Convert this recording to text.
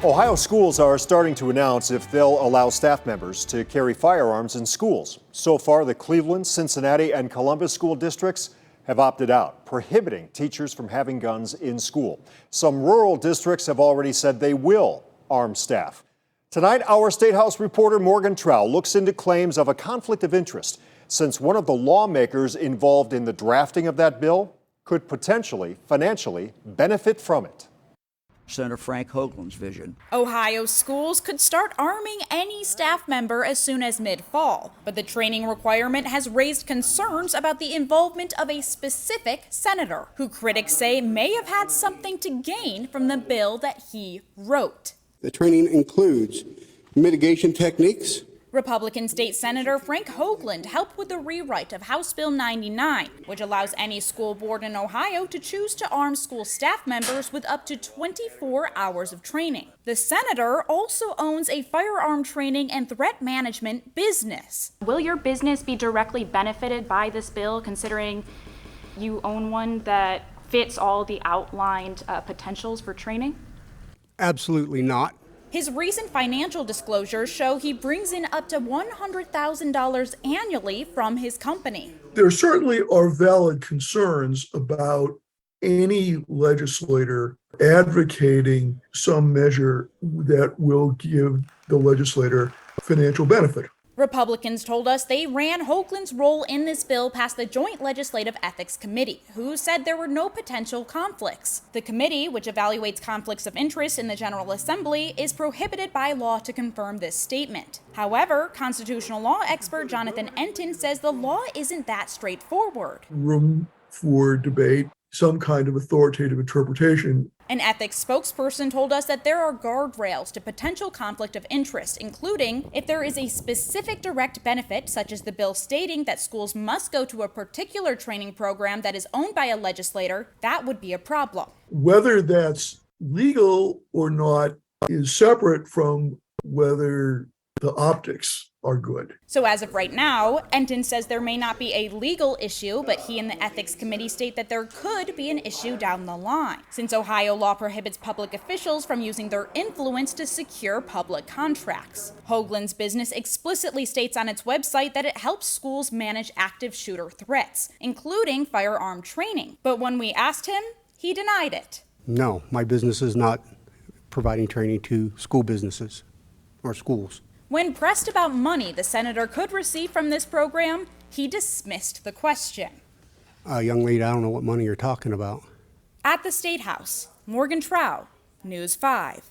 Ohio schools are starting to announce if they'll allow staff members to carry firearms in schools. So far, the Cleveland, Cincinnati, and Columbus school districts have opted out, prohibiting teachers from having guns in school. Some rural districts have already said they will arm staff. Tonight, our State House reporter Morgan Trow looks into claims of a conflict of interest, since one of the lawmakers involved in the drafting of that bill could potentially financially benefit from it. Senator Frank Hoagland's vision. Ohio schools could start arming any staff member as soon as mid-fall, but the training requirement has raised concerns about the involvement of a specific senator, who critics say may have had something to gain from the bill that he wrote. The training includes mitigation techniques. Republican State Senator Frank Hoagland helped with the rewrite of House Bill 99, which allows any school board in Ohio to choose to arm school staff members with up to 24 hours of training. The senator also owns a firearm training and threat management business. Will your business be directly benefited by this bill, considering you own one that fits all the outlined potentials for training? Absolutely not. His recent financial disclosures show he brings in up to $100,000 annually from his company. There certainly are valid concerns about any legislator advocating some measure that will give the legislator financial benefit. Republicans told us they ran Hoagland's role in this bill past the Joint Legislative Ethics Committee, who said there were no potential conflicts. The committee, which evaluates conflicts of interest in the General Assembly, is prohibited by law to confirm this statement. However, constitutional law expert Jonathan Enton says the law isn't that straightforward. Room for debate, some kind of authoritative interpretation. An ethics spokesperson told us that there are guardrails to potential conflict of interest, including if there is a specific direct benefit, such as the bill stating that schools must go to a particular training program that is owned by a legislator, that would be a problem. Whether that's legal or not is separate from whether the optics are good. So as of right now, Enton says there may not be a legal issue, but he and the ethics committee state that there could be an issue down the line, since Ohio law prohibits public officials from using their influence to secure public contracts. Hoagland's business explicitly states on its website that it helps schools manage active shooter threats, including firearm training. But when we asked him, he denied it. No, my business is not providing training to school businesses or schools. When pressed about money the senator could receive from this program, he dismissed the question. Young lady, I don't know what money you're talking about. At the State House, Morgan Trow, News 5.